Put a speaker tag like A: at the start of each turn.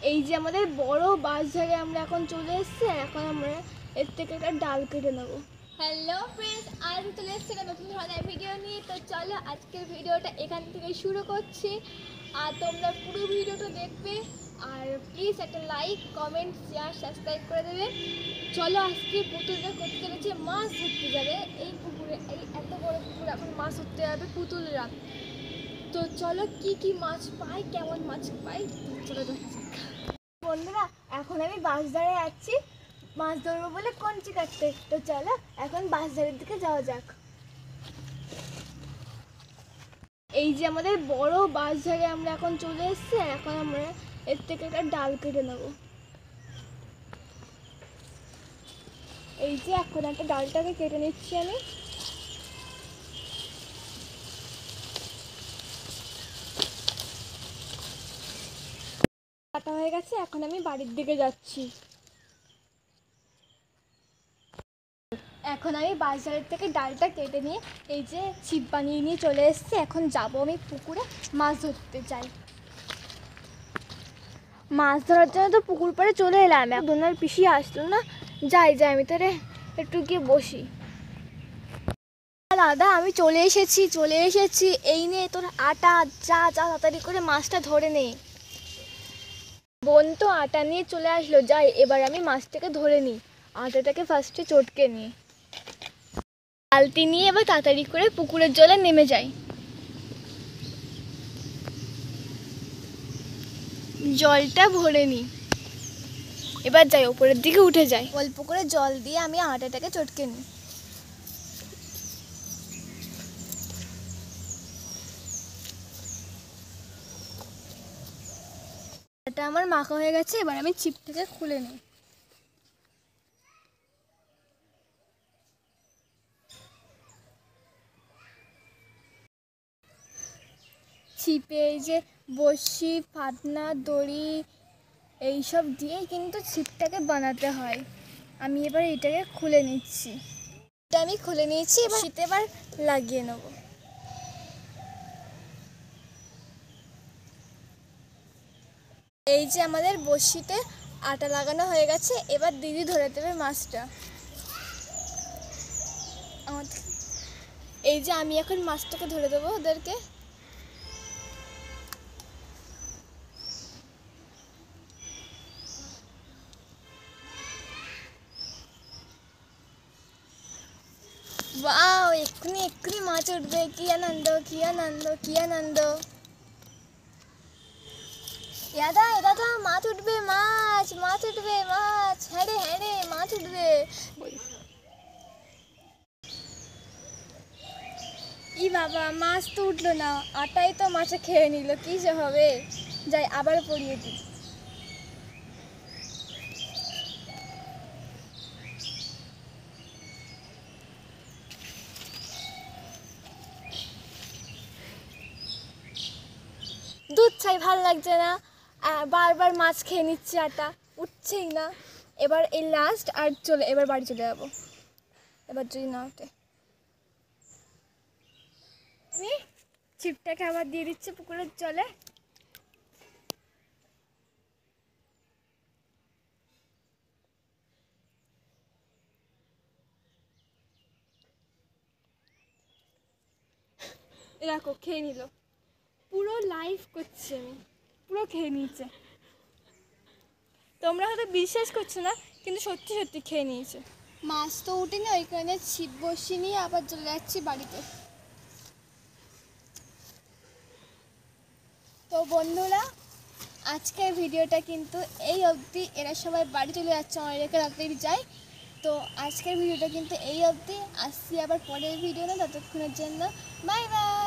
A: এই যে আমাদের বড় বাঁশঝাড়ে আমরা এখন চলে এসেছি, এখন আমরা এর থেকে একটা ডাল কেটে নেবো। হ্যালো ফ্রেন্ডস, আজ চলে এসেছি একটা নতুন ধরনের ভিডিও নিয়ে। তো চলো আজকের ভিডিওটা এখান থেকে শুরু করছি, আর তোমরা পুরো ভিডিওটা দেখবে, আর প্লিজ একটা লাইক, কমেন্ট, শেয়ার, সাবস্ক্রাইব করে দেবে। চলো আজকে পুতুলরা করতে চলেছে মাছ ধরতে যাবে এই পুকুরে, এই এত বড় পুকুরে এখন মাছ ধরতে যাবে পুতুলরা। তো চলো কি কি মাছ পাই, কেমন মাছ পাই, চলো দেখা যাক। বন্ধুরা, এখন আমি বাঁশঝাড়ে যাচ্ছি মাছ ধরবো বলে কঞ্চি কাটতে। তো চলো এখন বাঁশঝাড়ের দিকে যাওয়া যাক। এই যে আমাদের বড় বাঁশঝাড়ে আমরা এখন চলে এসেছি, এখন আমরা এর থেকে একটা ডাল কেটে নেবো। এই যে এখন একটা ডালটাকে কেটে নিচ্ছি আমি। কাটা হয়ে গেছে, এখন আমি বাড়ির দিকে যাচ্ছি। এখন আমি বাজারের থেকে ডালটা কেটে নিয়ে এই যে ছিপ বানিয়ে নিয়ে চলে এসেছি। এখন যাব আমি পুকুরে মাছ ধরতে যাই। মাছ ধরার জন্য তো পুকুর পাড়ে চলে এলাম, দোনার পিসি আসলো না, যাই আমি তাহলে একটু গিয়ে বসি। দাদা, আমি চলে এসেছি। এই নে তোর আটা, যা তাড়াতাড়ি করে মাছটা ধরে নে। বোন তো আটা নিয়ে চলে আসলো, যাই এবার আমি মাছটাকে ধরে নিই। আটাটাকে ফার্স্টে চটকে নিই, বালতি নিয়ে এবার তাড়াতাড়ি করে পুকুরের জলে নেমে যাই। জলটা ভরে নিই, এবার যাই ওপরের দিকে উঠে যাই। অল্প করে জল দিয়ে আমি আটাটাকে চটকে নিই। আটা আমার মাখা হয়ে গেছে, এবার আমি ছিপ থেকে খুলে নিই। ছিপে এই যে বড়শি, ফাতনা, দড়ি এইসব দিয়েই কিন্তু ছিপটাকে বানাতে হয়। আমি এবার এটাকে খুলে নিচ্ছি। এটা আমি খুলে নিয়েছি, এবার শীতে এবার লাগিয়ে নেব। এই যে আমাদের বড়শিতে আটা লাগানো হয়ে গেছে, এবার দিদি ধরে দেবে মাছটা। এই যে আমি এখন মাছটাকে ধরে দেবো ওদেরকে। ওয়াও, এক্ষুনি মাছ উঠবে, কি আনন্দ। দাদা মাছ উঠবে, মাছ উঠবে, হ্যাঁ রে মাছ উঠবে। ই বাবা, মাছ তো উঠলো না, আটাই তো মাছে খেয়ে নিল, কি যে হবে। যাই আবার পরিয়ে দিই। দুধ চাই, ভাল লাগছে না, বারবার মাছ খেয়ে নিচ্ছে, আটা উঠছেই না। এবার এই লাস্ট, আর এবার বাড়ি চলে যাবো, এবার যদি না ওঠে। আমি ছিপটাকে আবার দিয়ে দিচ্ছি পুকুরের জলে। এরকম খেয়ে নিল, পুরো লাইভ করছি আমি, পুরো খেয়ে নিয়েছে। তোমরা হয়তো বিশ্বাস করছো না, কিন্তু সত্যি খেয়ে নিয়েছে। মাছ তো উঠেনি, ওইখানে ছিপ বসিয়ে নিয়ে আবার চলে যাচ্ছি বাড়িতে। তো বন্ধুরা, আজকের ভিডিওটা কিন্তু এই অবধি। এরা সবাই বাড়ি চলে যাচ্ছে, অনেকে রাত্রেই যায়। তো আজকের ভিডিওটা কিন্তু এই অবধি, আসছি আবার পরের ভিডিও না, ততক্ষণের জন্য বাই বাই।